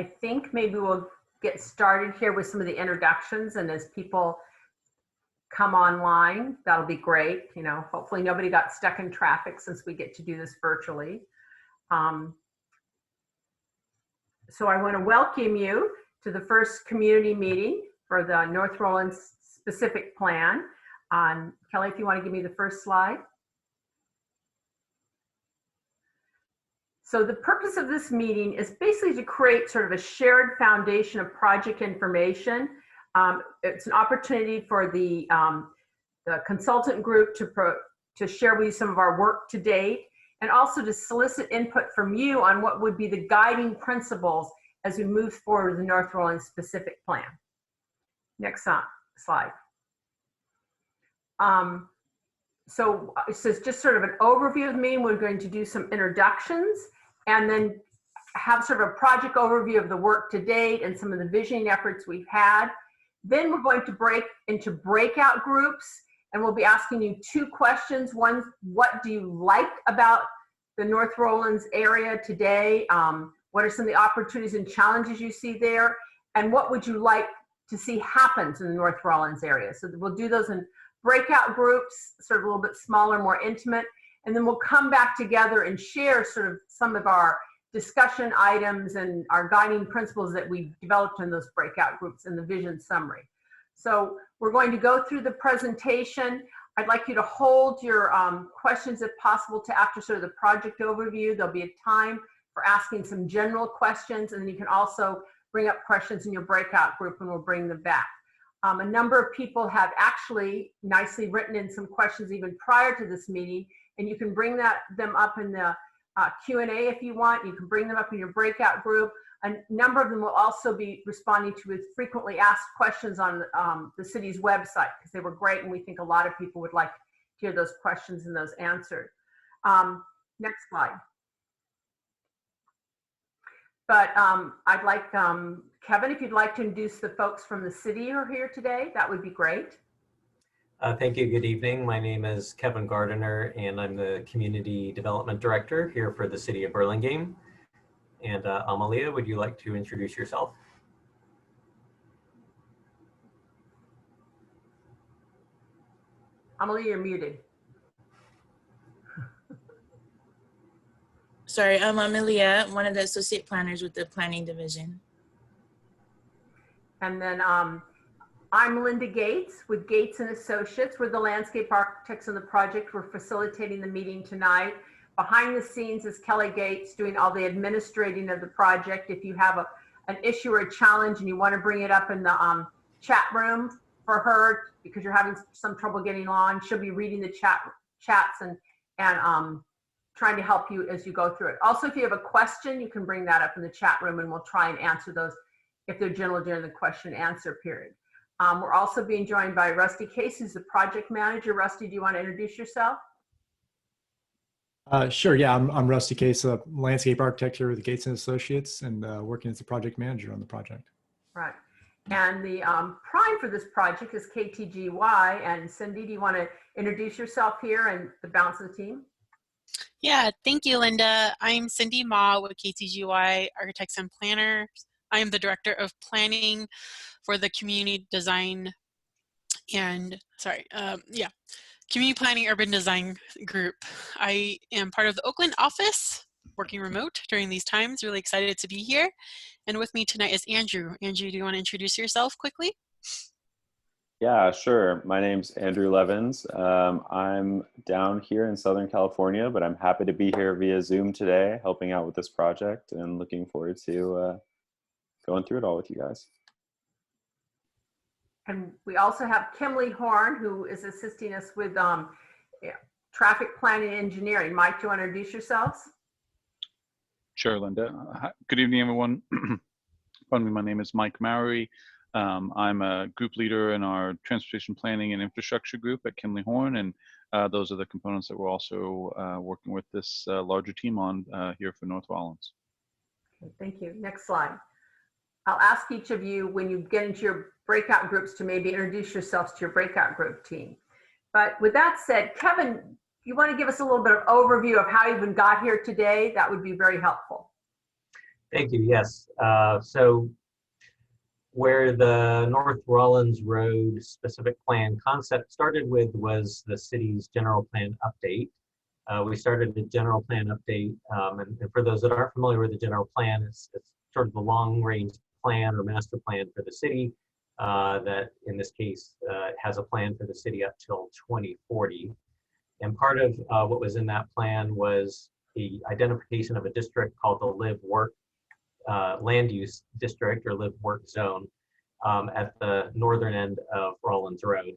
I think maybe we'll get started here with some of the introductions, and as people come online, that'll be great. You know, hopefully nobody got stuck in traffic since we get to do this virtually. So I want to welcome you to the first community meeting for the North Rollins specific plan. Kelly, if you want to give me the first slide. So the purpose of this meeting is basically to create sort of a shared foundation of project information. It's an opportunity for the consultant group to share with you some of our work to date, and also to solicit input from you on what would be the guiding principles as we move forward with the North Rollins specific plan. Next slide. So this is just sort of an overview of the meeting. We're going to do some introductions and then have sort of a project overview of the work to date and some of the visioning efforts we've had. Then we're going to break into breakout groups, and we'll be asking you two questions. One, what do you like about the North Rollins area today? What are some of the opportunities and challenges you see there? And what would you like to see happen in the North Rollins area? So we'll do those in breakout groups, sort of a little bit smaller, more intimate, and then we'll come back together and share sort of some of our discussion items and our guiding principles that we've developed in those breakout groups in the vision summary. So we're going to go through the presentation. I'd like you to hold your questions if possible to after sort of the project overview. There'll be a time for asking some general questions, and then you can also bring up questions in your breakout group and we'll bring them back. A number of people have actually nicely written in some questions even prior to this meeting, and you can bring them up in the Q&A if you want. You can bring them up in your breakout group. A number of them will also be responding to with frequently asked questions on the city's website, because they were great and we think a lot of people would like to hear those questions and those answered. Next slide. But I'd like, Kevin, if you'd like to introduce the folks from the city who are here today, that would be great. Thank you. Good evening. My name is Kevin Gardiner, and I'm the Community Development Director here for the City of Burlingame. And Amalia, would you like to introduce yourself? Amalia, you're muted. Sorry, I'm Amelia, one of the associate planners with the planning division. And then I'm Linda Gates with Gates and Associates. We're the landscape architects on the project. We're facilitating the meeting tonight. Behind the scenes is Kelly Gates doing all the administrating of the project. If you have an issue or a challenge and you want to bring it up in the chat room for her because you're having some trouble getting on, she'll be reading the chats and trying to help you as you go through it. Also, if you have a question, you can bring that up in the chat room and we'll try and answer those if they're general during the question and answer period. We're also being joined by Rusty Case, who's the project manager. Rusty, do you want to introduce yourself? Sure, yeah, I'm Rusty Case, a landscape architect here with Gates and Associates, and working as a project manager on the project. Right, and the prime for this project is KTGY, and Cindy, do you want to introduce yourself here and the balance of the team? Yeah, thank you, Linda. I'm Cindy Ma with KTGY Architects and Planners. I am the Director of Planning for the Community Design and, Community Planning Urban Design Group. I am part of the Oakland office, working remote during these times. Really excited to be here. And with me tonight is Andrew. Andrew, do you want to introduce yourself quickly? Yeah, sure. My name's Andrew Levins. I'm down here in Southern California, but I'm happy to be here via Zoom today, helping out with this project and looking forward to going through it all with you guys. And we also have Kimberly Horn, who is assisting us with traffic planning and engineering. Mike, do you want to introduce yourselves? Sure, Linda. Good evening, everyone. Pardon me, my name is Mike Mowry. I'm a group leader in our transportation planning and infrastructure group at Kimberly Horn, and those are the components that we're also working with this larger team on here for North Rollins. Okay, thank you. Next slide. I'll ask each of you when you get into your breakout groups to maybe introduce yourselves to your breakout group team. But with that said, Kevin, you want to give us a little bit of overview of how you even got here today? That would be very helpful. Thank you. Yes. So where the North Rollins Road specific plan concept started with was the city's general plan update. We started the general plan update, and for those that aren't familiar with the general plan, it's sort of the long range plan or master plan for the city that in this case has a plan for the city up till 2040. And part of what was in that plan was the identification of a district called the Live Work land use district or Live Work zone at the northern end of Rollins Road.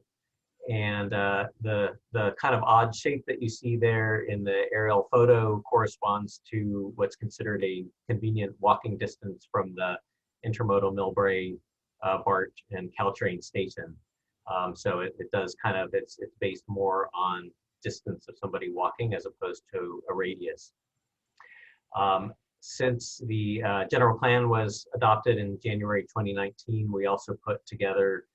And the kind of odd shape that you see there in the aerial photo corresponds to what's considered a convenient walking distance from the intermodal Millbrae, BART, and Caltrain station. So it does kind of, it's based more on distance of somebody walking as opposed to a radius. Since the general plan was adopted in January 2019, we also put together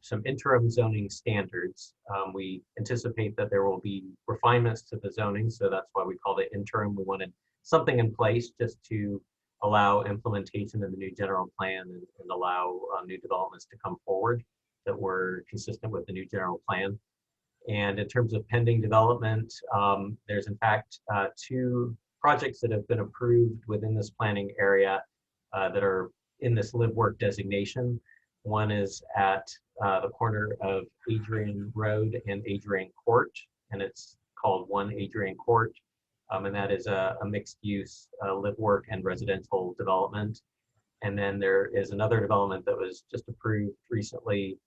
some interim zoning standards. We anticipate that there will be refinements to the zoning, so that's why we called it interim. We wanted something in place just to allow implementation of the new general plan and allow new developments to come forward that were consistent with the new general plan. And in terms of pending development, there's in fact 2 projects that have been approved within this planning area that are in this Live Work designation. One is at the corner of Adrian Road and Adrian Court, and it's called 1 Adrian Court. And that is a mixed use live work and residential development. And then there is another development that was just approved recently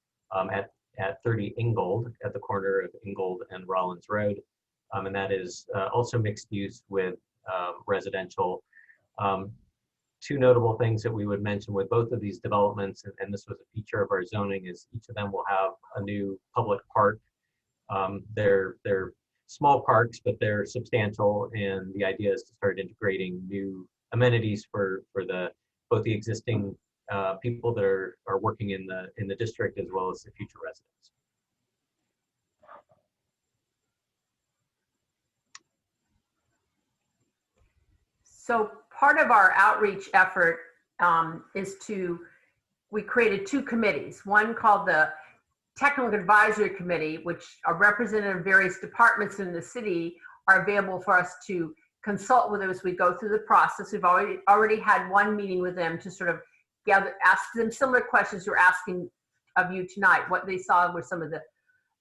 at 30 Ingold at the corner of Ingold and Rollins Road. And that is also mixed use with residential. 2 notable things that we would mention with both of these developments, and this was a feature of our zoning, is each of them will have a new public park. They're small parks, but they're substantial, and the idea is to start integrating new amenities for both the existing people that are working in the district as well as the future residents. So part of our outreach effort is we created 2 committees, one called the Technical Advisory Committee, which are representative of various departments in the city are available for us to consult with as we go through the process. We've already had 1 meeting with them to sort of ask them similar questions we're asking of you tonight, what they saw were some of the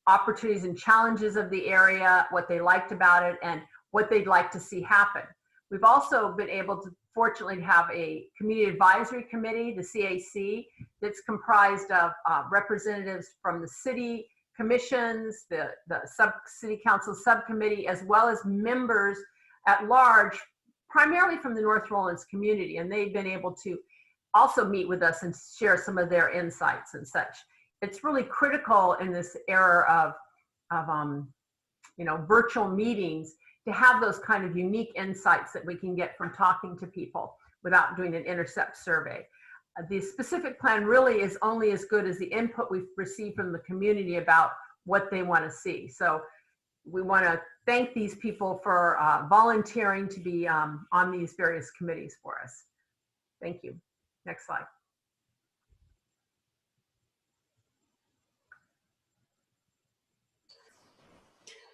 opportunities and challenges of the area, what they liked about it, and what they'd like to see happen. We've also been able to, fortunately, have a community advisory committee, the CAC, that's comprised of representatives from the city commissions, the city council subcommittee, as well as members at large, primarily from the North Rollins community. And they've been able to also meet with us and share some of their insights and such. It's really critical in this era of virtual meetings to have those kind of unique insights that we can get from talking to people without doing an intercept survey. The specific plan really is only as good as the input we've received from the community about what they want to see. So we want to thank these people for volunteering to be on these various committees for us. Thank you. Next slide.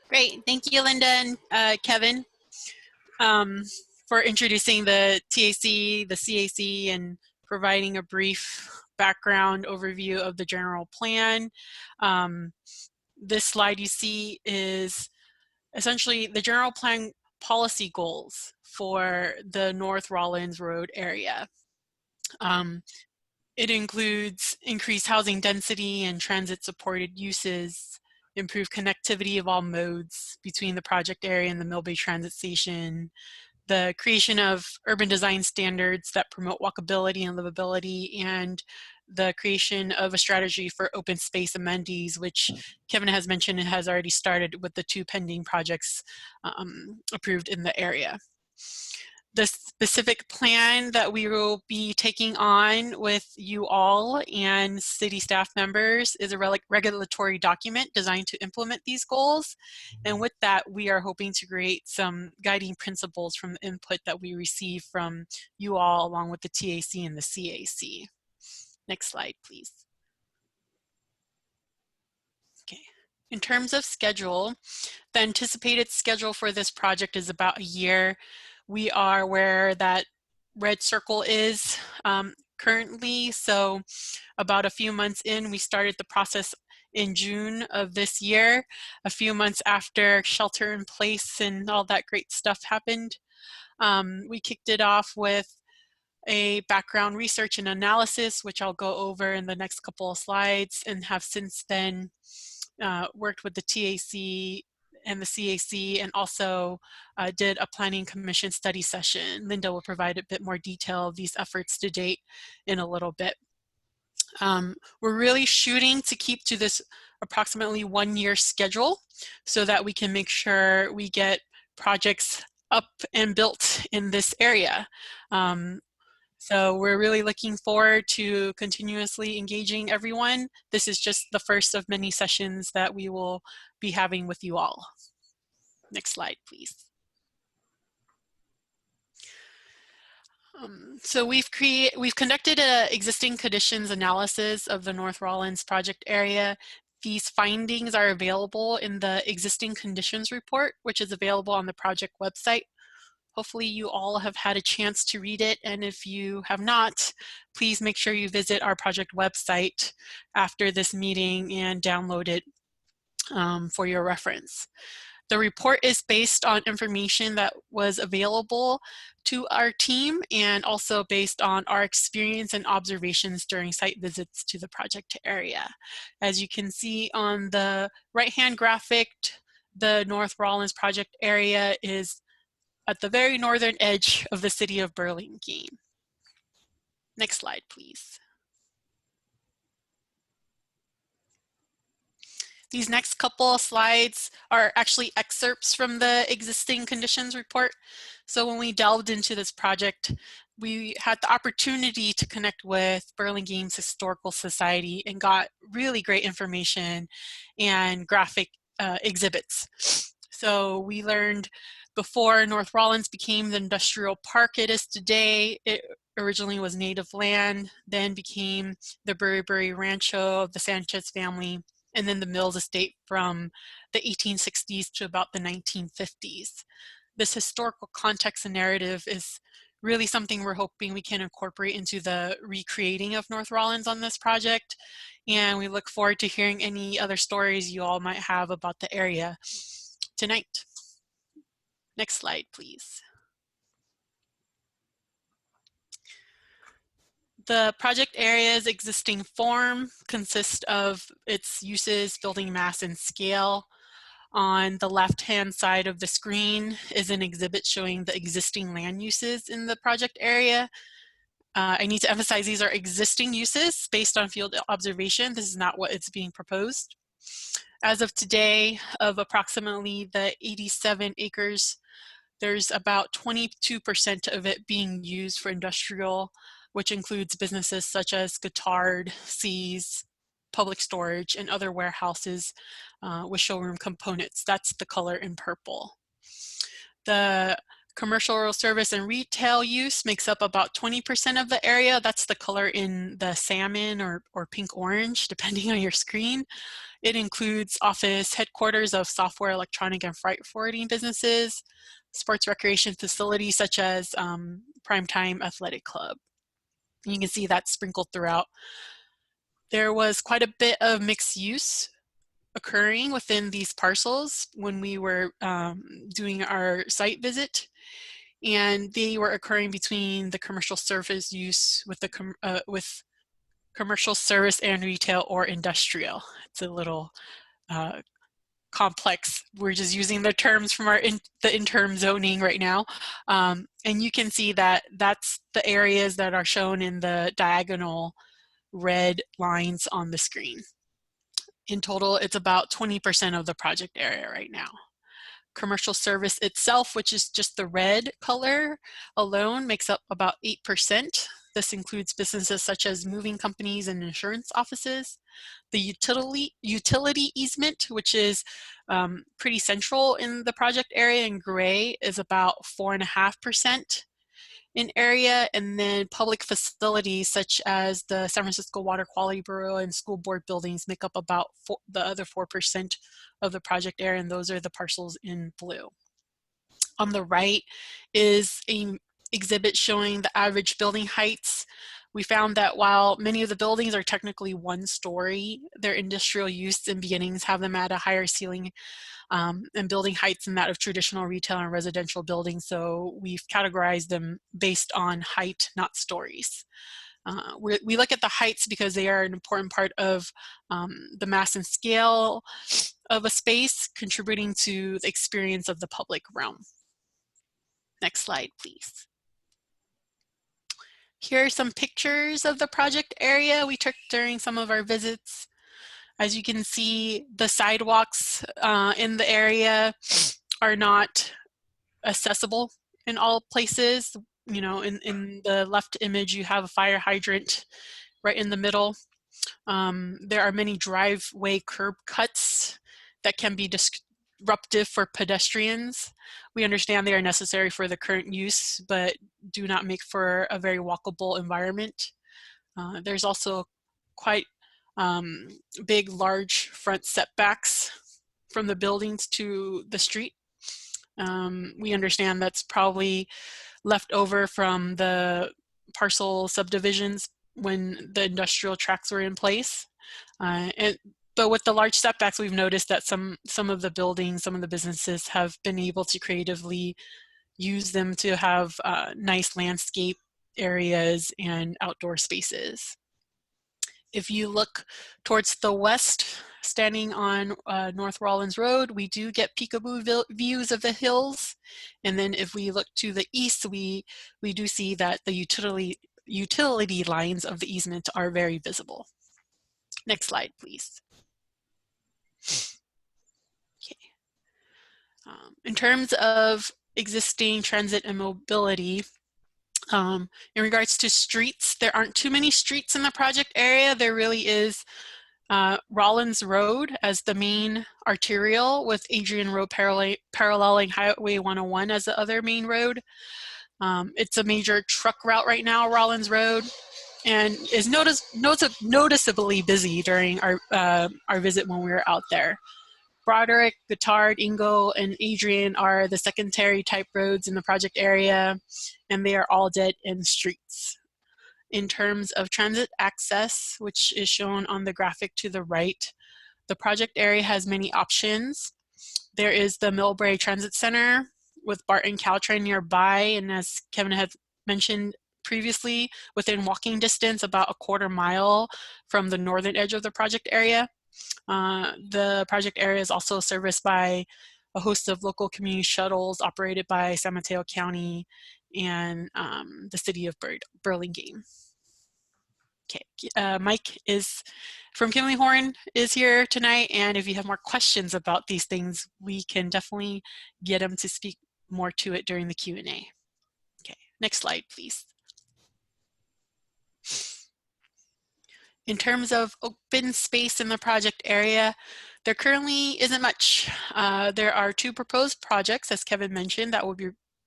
Great. Thank you, Linda and Kevin, for introducing the TAC, the CAC, and providing a brief background overview of the general plan. This slide you see is essentially the general plan policy goals for the North Rollins Road area. It includes increased housing density and transit supported uses, improve connectivity of all modes between the project area and the Millbrae Transit Station, the creation of urban design standards that promote walkability and livability, and the creation of a strategy for open space amenities, which Kevin has mentioned and has already started with the 2 pending projects approved in the area. This civic plan that we will be taking on with you all and city staff members is a regulatory document designed to implement these goals. And with that, we are hoping to create some guiding principles from the input that we receive from you all along with the TAC and the CAC. Next slide, please. Okay. In terms of schedule, the anticipated schedule for this project is about a year. We are where that red circle is currently. So about a few months in, we started the process in June of this year, a few months after shelter in place and all that great stuff happened. We kicked it off with a background research and analysis, which I'll go over in the next couple of slides, and have since then worked with the TAC and the CAC, and also did a planning commission study session. Linda will provide a bit more detail of these efforts to date in a little bit. We're really shooting to keep to this approximately 1 year schedule so that we can make sure we get projects up and built in this area. So we're really looking forward to continuously engaging everyone. This is just the first of many sessions that we will be having with you all. Next slide, please. So we've conducted an existing conditions analysis of the North Rawlins project area. These findings are available in the existing conditions report, which is available on the project website. Hopefully you all have had a chance to read it, and if you have not, please make sure you visit our project website after this meeting and download it for your reference. The report is based on information that was available to our team and also based on our experience and observations during site visits to the project area. As you can see on the right-hand graphic, the North Rawlins project area is at the very northern edge of the city of Burlingame. Next slide, please. These next couple of slides are actually excerpts from the existing conditions report. So when we delved into this project, we had the opportunity to connect with Burlingame's Historical Society and got really great information and graphic exhibits. So we learned before North Rawlins became the industrial park it is today, it originally was native land, then became the Burry Rancho of the Sanchez family, and then the Mills Estate from the 1860s to about the 1950s. This historical context and narrative is really something we're hoping we can incorporate into the recreating of North Rawlins on this project. And we look forward to hearing any other stories you all might have about the area tonight. Next slide, please. The project area's existing form consists of its uses, building mass, and scale. On the left-hand side of the screen is an exhibit showing the existing land uses in the project area. I need to emphasize these are existing uses based on field observation. This is not what is being proposed. As of today, of approximately the 87 acres, there's about 22% of it being used for industrial, which includes businesses such as Guittard, Seas, Public Storage, and other warehouses with showroom components. That's the color in purple. The commercial service and retail use makes up about 20% of the area. That's the color in the salmon or pink orange, depending on your screen. It includes office headquarters of software, electronic, and freight forwarding businesses, sports recreation facilities such as Primetime Athletic Club. You can see that sprinkled throughout. There was quite a bit of mixed use occurring within these parcels when we were doing our site visit, and they were occurring between the commercial service use with the with commercial service and retail or industrial. It's a little complex. We're just using the terms from the interim zoning right now. And you can see that that's the areas that are shown in the diagonal red lines on the screen. In total, it's about 20% of the project area right now. commercial service itself, which is just the red color alone, makes up about 8%. This includes businesses such as moving companies and insurance offices. The utility easement, which is pretty central in the project area in gray, is about 4.5% in area. And then public facilities such as the San Francisco Water Quality Bureau and school board buildings make up about the other 4% of the project area, and those are the parcels in blue. On the right is an exhibit showing the average building heights. We found that while many of the buildings are technically 1 story, their industrial use and beginnings have them at a higher ceiling and building heights than that of traditional retail and residential buildings. So we've categorized them based on height, not stories. We look at the heights because they are an important part of the mass and scale of a space, contributing to the experience of the public realm. Next slide, please. Here are some pictures of the project area we took during some of our visits. As you can see, the sidewalks in the area are not accessible in all places. You know, in the left image, you have a fire hydrant right in the middle. There are many driveway curb cuts that can be disruptive for pedestrians. We understand they are necessary for the current use, but do not make for a very walkable environment. There's also quite big, large front setbacks from the buildings to the street. We understand that's probably left over from the parcel subdivisions when the industrial tracks were in place. But with the large setbacks, we've noticed that some of the buildings, some of the businesses have been able to creatively use them to have nice landscape areas and outdoor spaces. If you look towards the west, standing on North Rollins Road, we do get peekaboo views of the hills. And then if we look to the east, we do see that the utility lines of the easement are very visible. Next slide, please. Okay. In terms of existing transit and mobility, in regards to streets, there aren't too many streets in the project area. There really is Rollins Road as the main arterial, with Adrian Road paralleling Highway 101 as the other main road. It's a major truck route right now, Rollins Road, and is noticeably busy during our visit when we were out there. Broderick, Guittard, Ingo, and Adrian are the secondary type roads in the project area, and they are all dead end streets. In terms of transit access, which is shown on the graphic to the right, the project area has many options. There is the Millbrae Transit Center with BART and Caltrain nearby, and as Kevin had mentioned previously, within walking distance about a quarter mile from the northern edge of the project area. The project area is also serviced by a host of local community shuttles operated by San Mateo County and the city of Burlingame. Okay, Mike is from Kimley-Horn is here tonight, and if you have more questions about these things, we can definitely get him to speak more to it during the Q&A. Okay, next slide, please. In terms of open space in the project area, there currently isn't much. There are 2 proposed projects, as Kevin mentioned, that will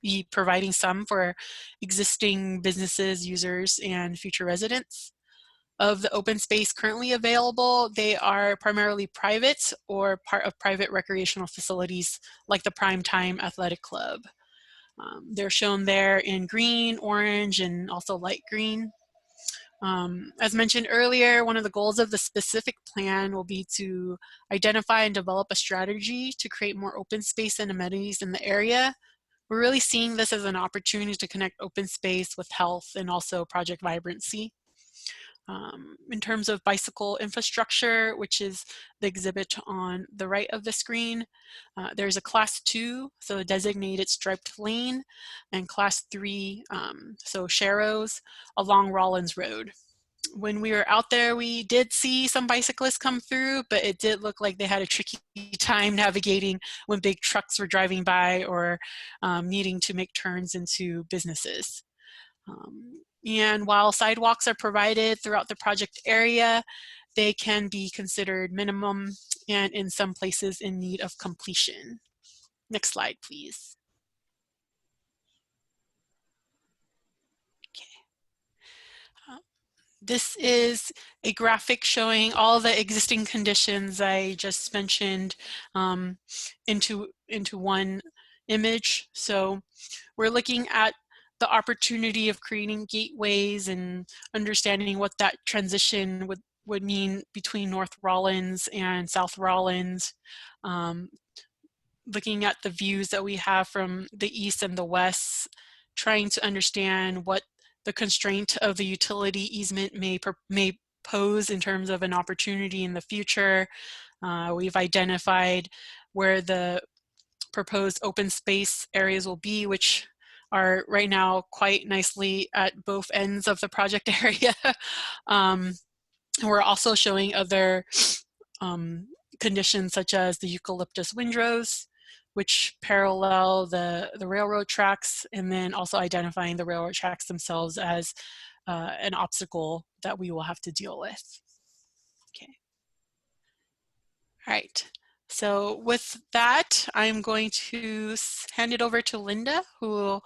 be providing some for existing businesses, users, and future residents. Of the open space currently available, they are primarily private or part of private recreational facilities like the Primetime Athletic Club. They're shown there in green, orange, and also light green. As mentioned earlier, one of the goals of the specific plan will be to identify and develop a strategy to create more open space and amenities in the area. We're really seeing this as an opportunity to connect open space with health and also project vibrancy. In terms of bicycle infrastructure, which is the exhibit on the right of the screen, there's a class 2, so a designated striped lane, and class 3, so sharrows along Rollins Road. when we were out there, we did see some bicyclists come through, but it did look like they had a tricky time navigating when big trucks were driving by or needing to make turns into businesses. And while sidewalks are provided throughout the project area, they can be considered minimum and in some places in need of completion. Next slide, please. This is a graphic showing all the existing conditions I just mentioned into one image. So we're looking at the opportunity of creating gateways and understanding what that transition would mean between North Rawlins and South Rawlins. Looking at the views that we have from the east and the west, trying to understand what the constraint of the utility easement may pose in terms of an opportunity in the future. We've identified where the proposed open space areas will be, which are right now quite nicely at both ends of the project area. We're also showing other conditions such as the eucalyptus windrows, which parallel the railroad tracks, and then also identifying the railroad tracks themselves as an obstacle that we will have to deal with. Okay. All right. So with that, I'm going to hand it over to Linda, who will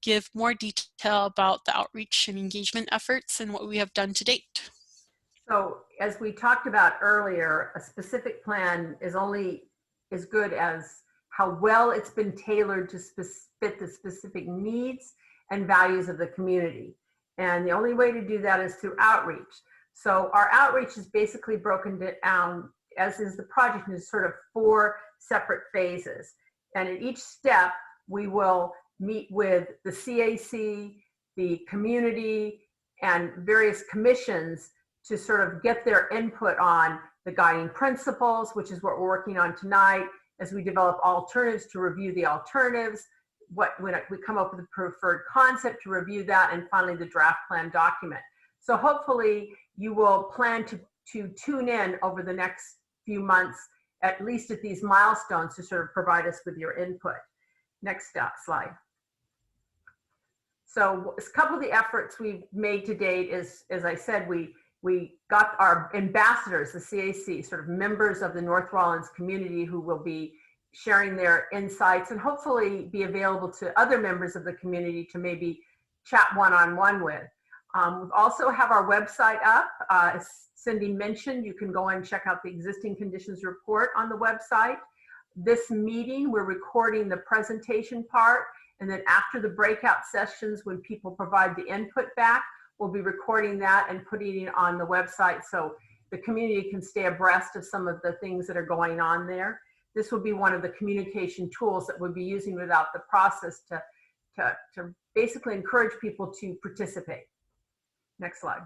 give more detail about the outreach and engagement efforts and what we have done to date. So as we talked about earlier, a specific plan is only as good as how well it's been tailored to fit the specific needs and values of the community. And the only way to do that is through outreach. So our outreach is basically broken down, as is the project, into sort of 4 separate phases. And in each step, we will meet with the CAC, the community, and various commissions to sort of get their input on the guiding principles, which is what we're working on tonight, as we develop alternatives to review the alternatives, when we come up with a preferred concept to review that, and finally the draft plan document. So hopefully you will plan to tune in over the next few months, at least at these milestones, to sort of provide us with your input. Next slide. So a couple of the efforts we've made to date is, as I said, we got our ambassadors, the CAC, sort of members of the North Rawlins community, who will be sharing their insights and hopefully be available to other members of the community to maybe chat one-on-one with. We also have our website up. As Cindy mentioned, you can go and check out the existing conditions report on the website. This meeting, we're recording the presentation part, and then after the breakout sessions, when people provide the input back, we'll be recording that and putting it on the website so the community can stay abreast of some of the things that are going on there. This will be one of the communication tools that we'll be using throughout the process to basically encourage people to participate. Next slide.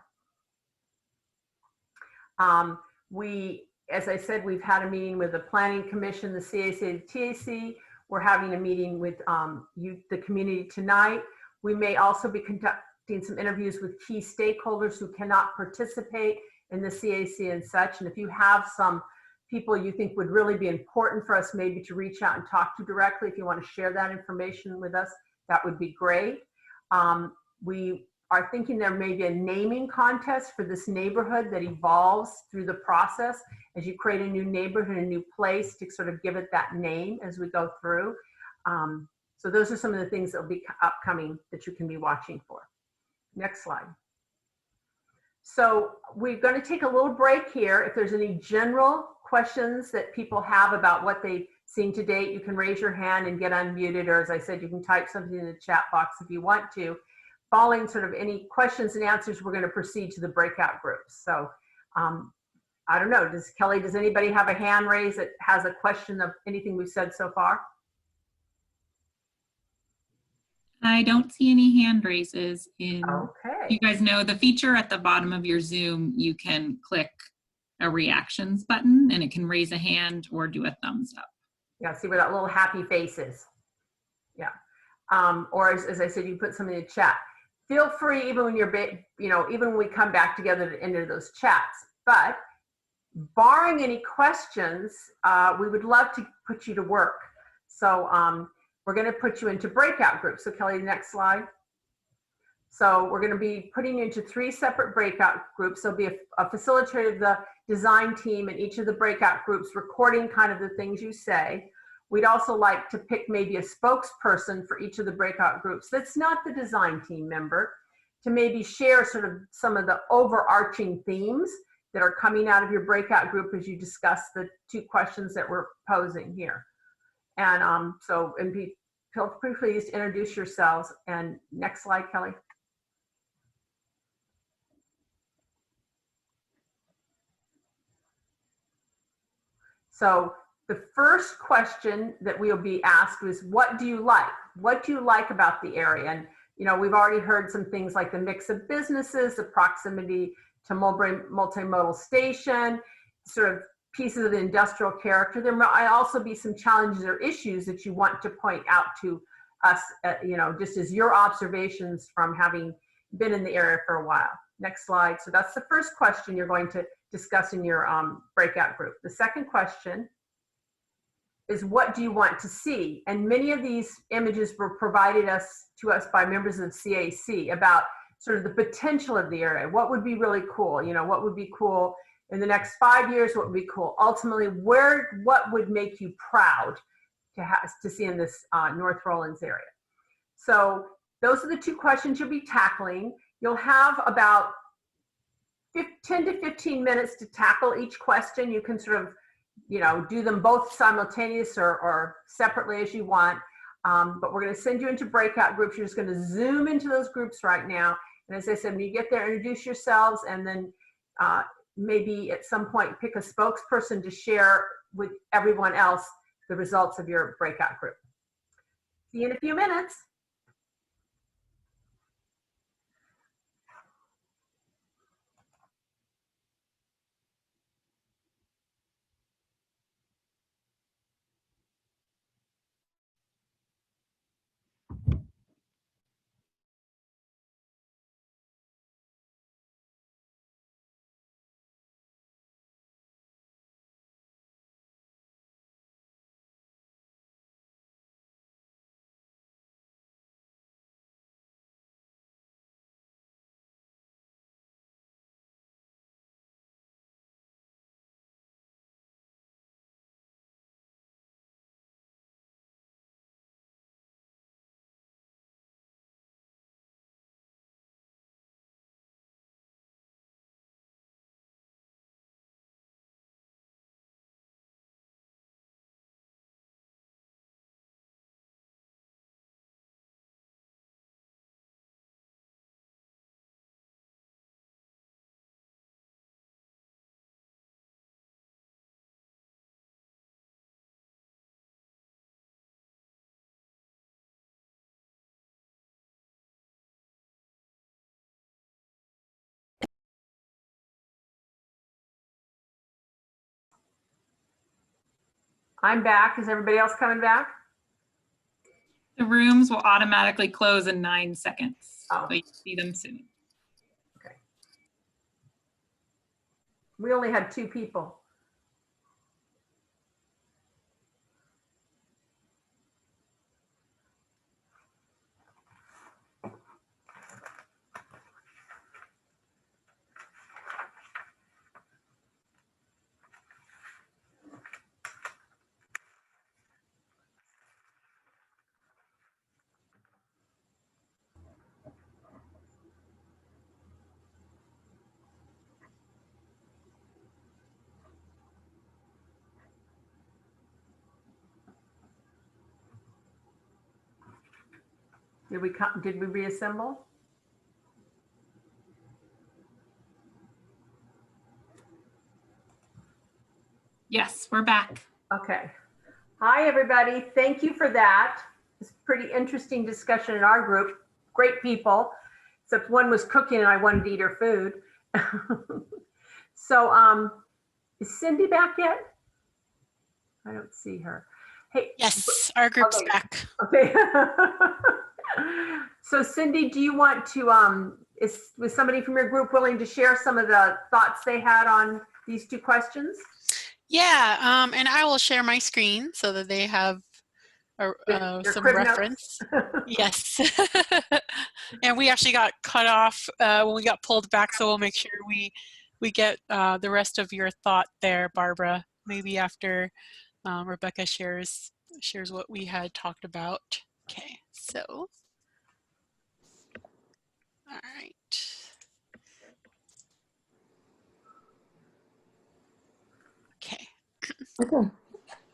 As I said, we've had a meeting with the Planning Commission, the CAC, the TAC. We're having a meeting with the community tonight. We may also be conducting some interviews with key stakeholders who cannot participate in the CAC and such. And if you have some people you think would really be important for us maybe to reach out and talk to directly, if you want to share that information with us, that would be great. We are thinking there may be a naming contest for this neighborhood that evolves through the process as you create a new neighborhood, a new place, to sort of give it that name as we go through. So those are some of the things that will be upcoming that you can be watching for. Next slide. So we're going to take a little break here. If there's any general questions that people have about what they've seen to date, you can raise your hand and get unmuted, or as I said, you can type something in the chat box if you want to. Following sort of any questions and answers, we're going to proceed to the breakout groups. So I don't know, Kelly, does anybody have a hand raised that has a question of anything we've said so far? I don't see any hand raises in. Okay. You guys know the feature at the bottom of your Zoom, you can click a reactions button and it can raise a hand or do a thumbs up. Yeah, see where that little happy face is. Yeah. Or as I said, you put something in the chat. feel free even when even when we come back together to enter those chats. But barring any questions, we would love to put you to work. So we're going to put you into breakout groups. So Kelly, next slide. So we're going to be putting you into 3 separate breakout groups. There'll be a facilitator of the design team in each of the breakout groups, recording kind of the things you say. We'd also like to pick maybe a spokesperson for each of the breakout groups that's not the design team member, to maybe share sort of some of the overarching themes that are coming out of your breakout group as you discuss the 2 questions that we're posing here. And feel free please to introduce yourselves. And next slide, Kelly. So the first question that we'll be asked is, what do you like? What do you like about the area? And, we've already heard some things like the mix of businesses, the proximity to multimodal station, sort of pieces of the industrial character. There might also be some challenges or issues that you want to point out to us, just as your observations from having been in the area for a while. Next slide. So that's the first question you're going to discuss in your breakout group. The second question is, what do you want to see? And many of these images were provided to us by members of CAC about sort of the potential of the area. What would be really cool? What would be cool in the next 5 years? What would be cool? Ultimately, what would make you proud to see in this North Rollins area? So those are the 2 questions you'll be tackling. You'll have about 10 to 15 minutes to tackle each question. You can sort of, do them both simultaneous or separately as you want. But we're going to send you into breakout groups. You're just going to zoom into those groups right now. And as I said, when you get there, introduce yourselves, and then maybe at some point pick a spokesperson to share with everyone else the results of your breakout group. See you in a few minutes. I'm back. Is everybody else coming back? The rooms will automatically close in 9 seconds. Oh. So you see them soon. Okay. We only had 2 people. Did we reassemble? Yes, we're back. Okay. Hi, everybody. Thank you for that. It's a pretty interesting discussion in our group. Great people, except one was cooking and I wanted to eat her food. So is Cindy back yet? I don't see her. Hey. Yes, our group's Okay. back. Okay. So Cindy, do you want to, was somebody from your group willing to share some of the thoughts they had on these two questions? Yeah, and I will share my screen so that they have Your some crib notes? reference. Yes. And we actually got cut off when we got pulled back, so we'll make sure we get the rest of your thought there, Barbara, maybe after Rebecca shares what we had talked about. Okay, so, all right. Okay. Okay.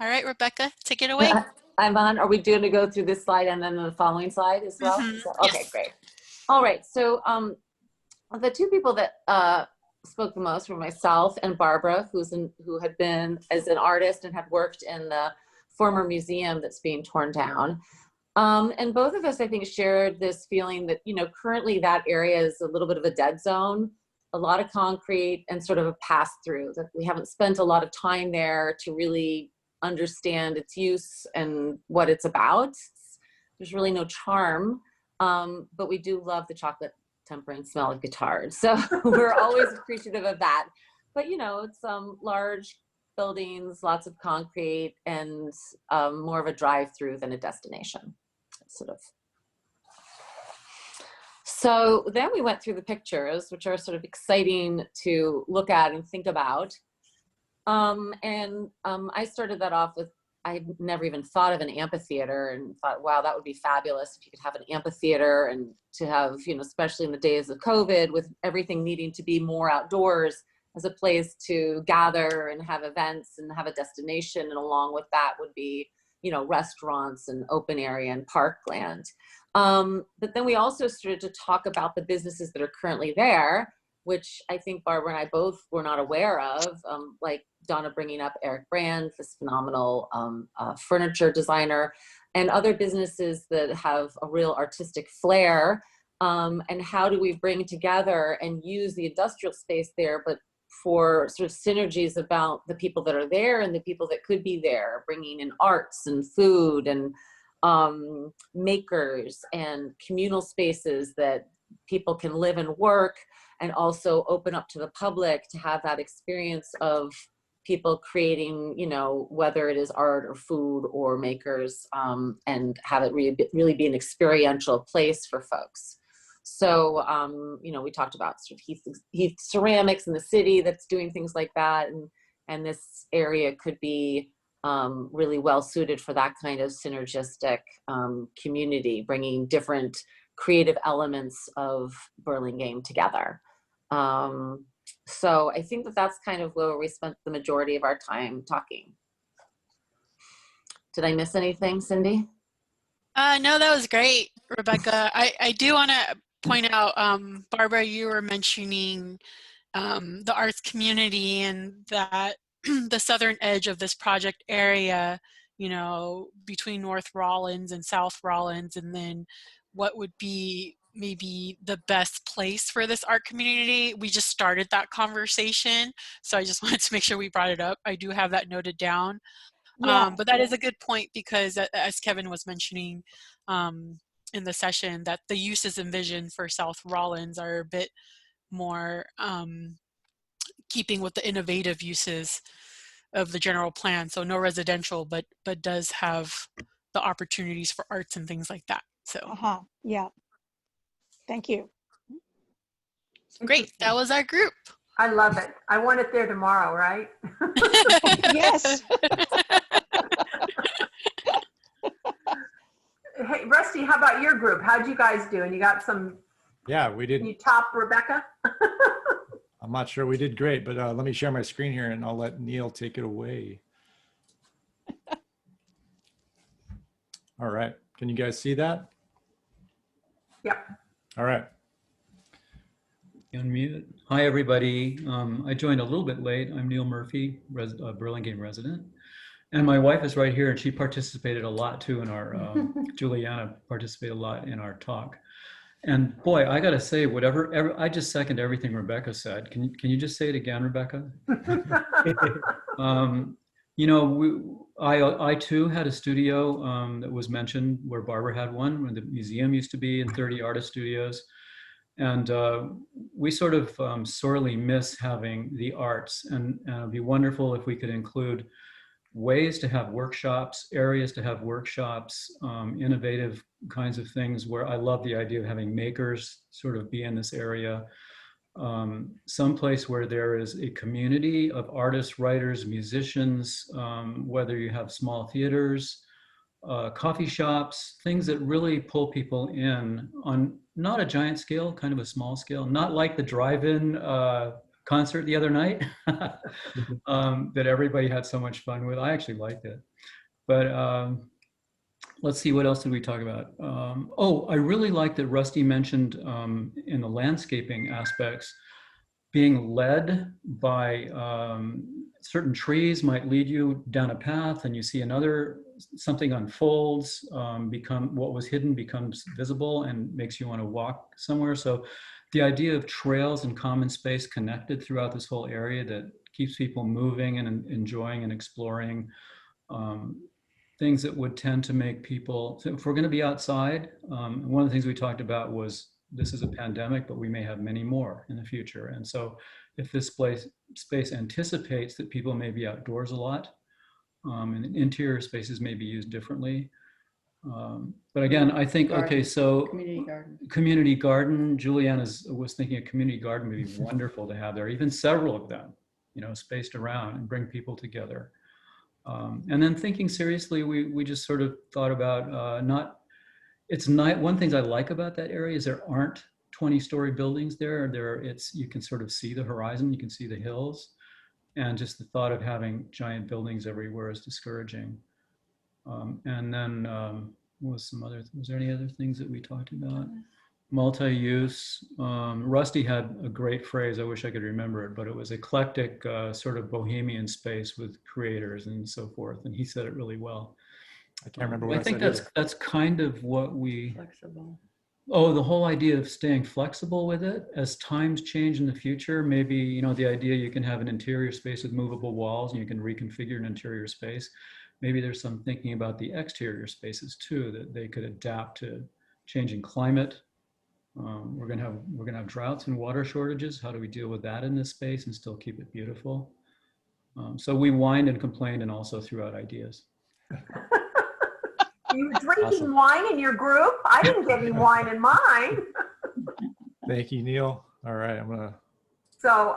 All right, Rebecca, take it away. I'm on. Are we going to go through this slide and then the following slide as well? Mhm, Okay, yes. great. All right. So the two people that spoke the most were myself and Barbara, who had been as an artist and had worked in the former museum that's being torn down. And both of us, I think, shared this feeling that, you know, currently that area is a little bit of a dead zone, a lot of concrete and sort of a pass through, that we haven't spent a lot of time there to really understand its use and what it's about. There's really no charm, but we do love the chocolate tempering smell of guitars. So we're always appreciative of that. But, you know, it's large buildings, lots of concrete, and more of a drive-through than a destination, sort of. So then we went through the pictures, which are sort of exciting to look at and think about. I started that off with, I had never even thought of an amphitheater, and thought, wow, that would be fabulous if you could have an amphitheater, and to have, you know, especially in the days of COVID, with everything needing to be more outdoors, as a place to gather and have events and have a destination. And along with that would be, you know, restaurants and open area and parkland. But then we also started to talk about the businesses that are currently there, which I think Barbara and I both were not aware of, like Donna bringing up Eric Brand, this phenomenal furniture designer, and other businesses that have a real artistic flair. And how do we bring together and use the industrial space there, but for sort of synergies about the people that are there and the people that could be there, bringing in arts and food and makers and communal spaces that people can live and work, and also open up to the public to have that experience of people creating, you know, whether it is art or food or makers, and have it really be an experiential place for folks. So, you know, we talked about sort of Heath Ceramics in the city that's doing things like that. And this area could be really well suited for that kind of synergistic community, bringing different creative elements of Burlingame together. So I think that that's kind of where we spent the majority of our time talking. Did I miss anything, Cindy? No, that was great, Rebecca. I do want to point out, Barbara, you were mentioning the arts community, and that the southern edge of this project area, you know, between North Rollins and South Rollins, and then what would be maybe the best place for this art community. We just started that conversation, so I just wanted to make sure we brought it up. I do have that noted down. Yeah. But that is a good point, because as Kevin was mentioning in the session, that the uses envisioned for South Rollins are a bit more keeping with the innovative uses of the general plan. So no residential, but does have the opportunities for arts and things like that. So Yeah. Thank you. Great. That was our group. I love it. I want it there tomorrow, right? Yes. Hey, Rusty, how about your group? How'd you guys do? And you got some, Yeah, we did. can you top Rebecca? I'm not sure we did great, but let me share my screen here and I'll let Neil take it away. All right. Can you guys see that? Yep. All right. Unmute. Hi, everybody. I joined a little bit late. I'm Neil Murphy, Burlingame resident. And my wife is right here, and she participated a lot too in our, Juliana participated a lot in our talk. And boy, I gotta say, I just second everything Rebecca said. Can you just say it again, Rebecca? You know, I too had a studio that was mentioned where Barbara had one, where the museum used to be, and 30 artist studios. And we sort of sorely miss having the arts, and it'd be wonderful if we could include ways to have workshops, areas to have workshops, innovative kinds of things where I love the idea of having makers sort of be in this area. Someplace where there is a community of artists, writers, musicians, whether you have small theaters, coffee shops, things that really pull people in on not a giant scale, kind of a small scale, not like the drive-in concert the other night that everybody had so much fun with. I actually liked it. But let's see, what else did we talk about? Oh, I really like that Rusty mentioned in the landscaping aspects, being led by certain trees might lead you down a path, and you see something unfolds, what was hidden becomes visible and makes you want to walk somewhere. So the idea of trails and common space connected throughout this whole area that keeps people moving and enjoying and exploring things that would tend to make people, so if we're going to be outside, one of the things we talked about was this is a pandemic, but we may have many more in the future. And so if this space anticipates that people may be outdoors a lot, and interior spaces may be used differently. But again, I think, okay, so community garden, Juliana was thinking a community garden would be wonderful to have there, even several of them, you know, spaced around and bring people together. And then thinking seriously, we just sort of thought about one thing I like about that area is there aren't 20-story buildings there. You can sort of see the horizon, you can see the hills, and just the thought of having giant buildings everywhere is discouraging. And then was there any other things that we talked about? Multi-use. Rusty had a great phrase, I wish I could remember it, but it was eclectic, sort of bohemian space with creators and so forth. And he said it really well. I can't remember what I think that's kind of what we... Flexible. Oh, the whole idea of staying flexible with it as times change in the future. Maybe, you know, the idea you can have an interior space with movable walls and you can reconfigure an interior space. Maybe there's some thinking about the exterior spaces too, that they could adapt to changing climate. We're gonna have droughts and water shortages. How do we deal with that in this space and still keep it beautiful? So we whined and complained and also threw out ideas. You were drinking wine in your group? I didn't get any wine in mine. Thank you, Neil. All right, I'm gonna. So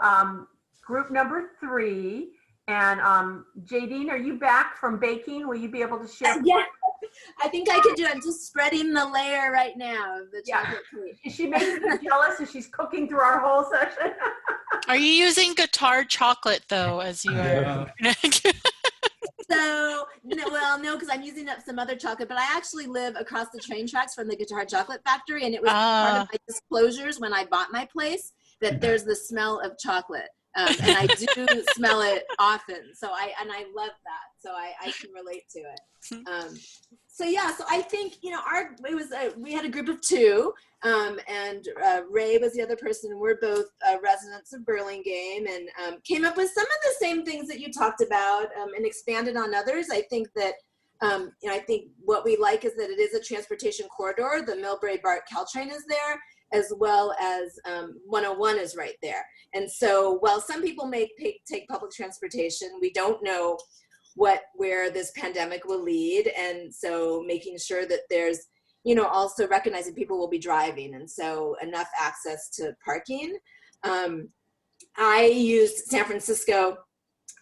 group number 3, and Jadine, are you back from baking? Will you be able to share? Yeah, I think I can do it. I'm just spreading the layer right now of the chocolate cake. Is she making me jealous as she's cooking through our whole session? Are you using guitar chocolate though, as you are? So, no, because I'm using up some other chocolate, but I actually live across the train tracks from the Guitar Chocolate Factory, and it was part of my disclosures when I bought my place that there's the smell of chocolate, and I do smell it often. So I love that. So I can relate to it. So yeah, so I think, you know, we had a group of 2, and Ray was the other person. We're both residents of Burlingame, and came up with some of the same things that you talked about, and expanded on others. I think that, you know, I think what we like is that it is a transportation corridor. The Millbrae BART Caltrain is there, as well as 101 is right there. And so while some people may take public transportation, we don't know where this pandemic will lead. And so making sure that there's, you know, also recognizing people will be driving, and so enough access to parking. I used San Francisco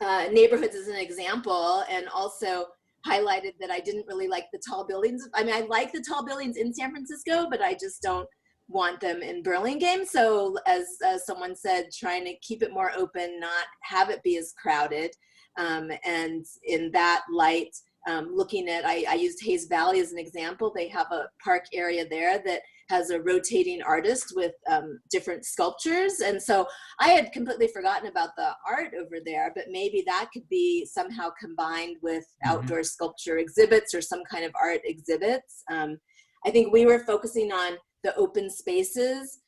neighborhoods as an example, and also highlighted that I didn't really like the tall buildings. I mean, I like the tall buildings in San Francisco, but I just don't want them in Burlingame. So as someone said, trying to keep it more open, not have it be as crowded. And in that light, looking at, I used Hayes Valley as an example. They have a park area there that has a rotating artist with different sculptures. And so I had completely forgotten about the art over there, but maybe that could be somehow combined with outdoor sculpture exhibits or some kind of art exhibits. I think we were focusing on the open spaces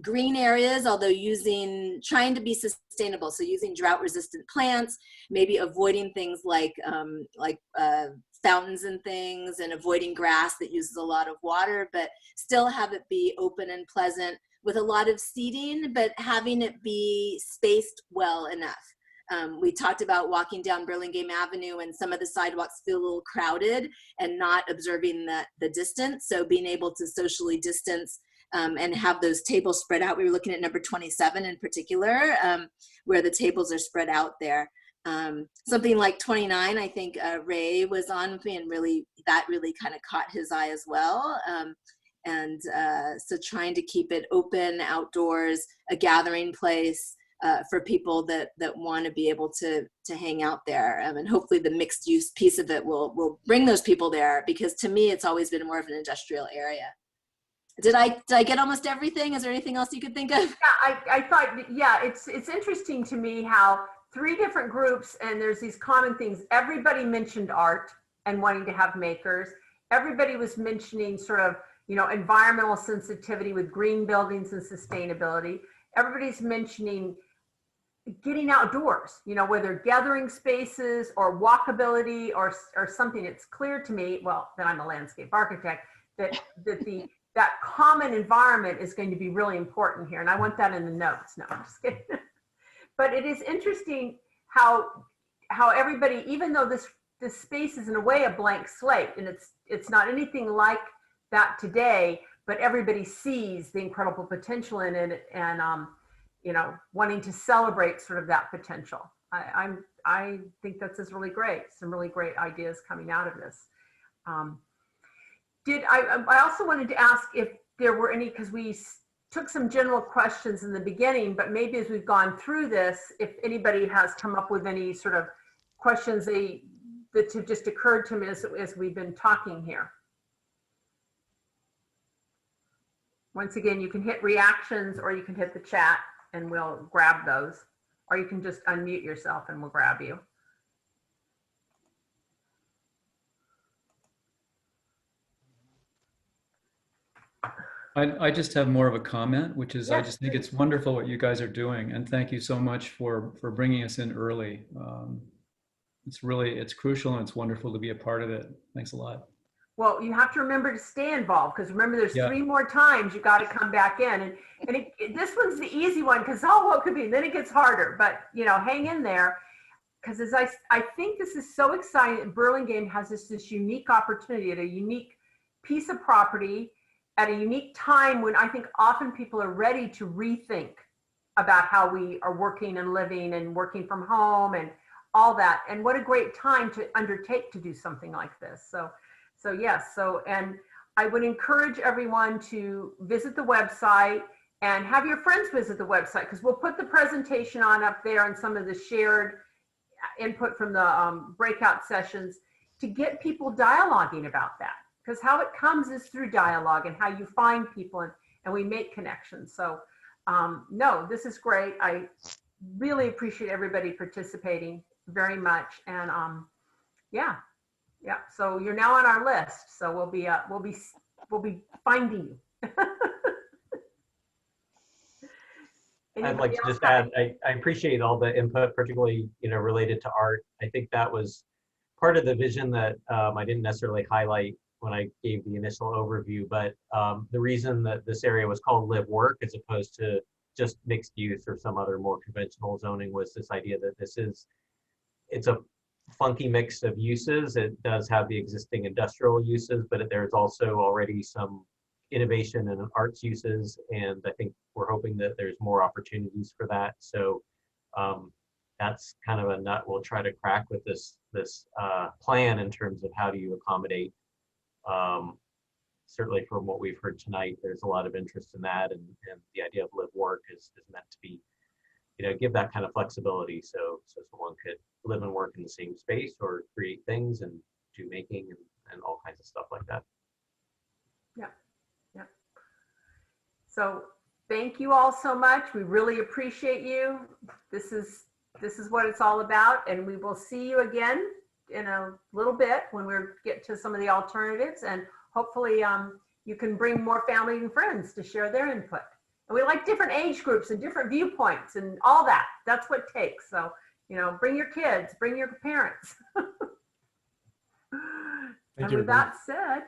green areas, although trying to be sustainable. So using drought resistant plants, maybe avoiding things like fountains and things, and avoiding grass that uses a lot of water, but still have it be open and pleasant with a lot of seating, but having it be spaced well enough. We talked about walking down Burlingame Avenue and some of the sidewalks feel a little crowded and not observing the distance. So being able to socially distance and have those tables spread out. We were looking at number 27 in particular, where the tables are spread out there. Something like 29, I think Ray was on with me, and that really kind of caught his eye as well. So trying to keep it open, outdoors, a gathering place for people that want to be able to hang out there. And hopefully the mixed use piece of it will bring those people there, because to me, it's always been more of an industrial area. Did I get almost everything? Is there anything else you could think of? Yeah, I thought, yeah, it's interesting to me how 3 different groups, and there's these common things. Everybody mentioned art and wanting to have makers. Everybody was mentioning sort of, environmental sensitivity with green buildings and sustainability. Everybody's mentioning getting outdoors, whether gathering spaces or walkability or something. It's clear to me, well, that I'm a landscape architect, that common environment is going to be really important here. And I want that in the notes. No, I'm just kidding. But it is interesting how everybody, even though this space is in a way a blank slate, and it's not anything like that today, but everybody sees the incredible potential in it, and wanting to celebrate sort of that potential. I think that's just really great. Some really great ideas coming out of this. I also wanted to ask if there were any, because we took some general questions in the beginning, but maybe as we've gone through this, if anybody has come up with any sort of questions that have just occurred to me as we've been talking here. Once again, you can hit reactions, or you can hit the chat and we'll grab those, or you can just unmute yourself and we'll grab you. I just have more of a comment, which is, Yes, I just think it's wonderful what you guys are doing, and thank you so much for bringing us in early. It's crucial, and it's wonderful to be a part of it. Thanks a lot. Well, you have to remember to stay involved, because remember, there's Yeah. 3 more times you got to come back in, and this one's the easy one, because what could be, and then it gets harder, but hang in there, because as I think this is so exciting. Burlingame has this unique opportunity at a unique piece of property at a unique time, when I think often people are ready to rethink about how we are working and living and working from home and all that. And what a great time to undertake to do something like this. So yes, and I would encourage everyone to visit the website and have your friends visit the website, because we'll put the presentation on up there and some of the shared input from the breakout sessions to get people dialoguing about that. Because how it comes is through dialogue and how you find people and we make connections. So no, this is great. I really appreciate everybody participating very much. And yeah. So you're now on our list. So we'll be finding you. I'd like to just add, I appreciate all the input, particularly related to art. I think that was part of the vision that I didn't necessarily highlight when I gave the initial overview, but the reason that this area was called Live Work as opposed to just mixed use or some other more conventional zoning was this idea that it's a funky mix of uses. It does have the existing industrial uses, but there's also already some innovation and arts uses, and I think we're hoping that there's more opportunities for that. So that's kind of a nut we'll try to crack with this plan in terms of how do you accommodate. Certainly from what we've heard tonight, there's a lot of interest in that, and the idea of Live Work is meant to be, give that kind of flexibility, so someone could live and work in the same space or create things and do making and all kinds of stuff like that. Yeah. So thank you all so much. We really appreciate you. This is what it's all about, and we will see you again in a little bit when we get to some of the alternatives, and hopefully you can bring more family and friends to share their input. And we like different age groups and different viewpoints and all that. That's what it takes. So, you know, bring your kids, bring your parents. And you, with that said,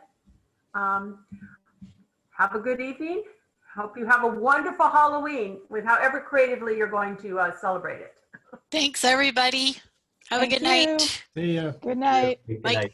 have a good evening. Hope you have a wonderful Halloween with however creatively you're going to celebrate it. Thanks, everybody. Have a Thank good night. you. See ya. Good night. Good Bye. night.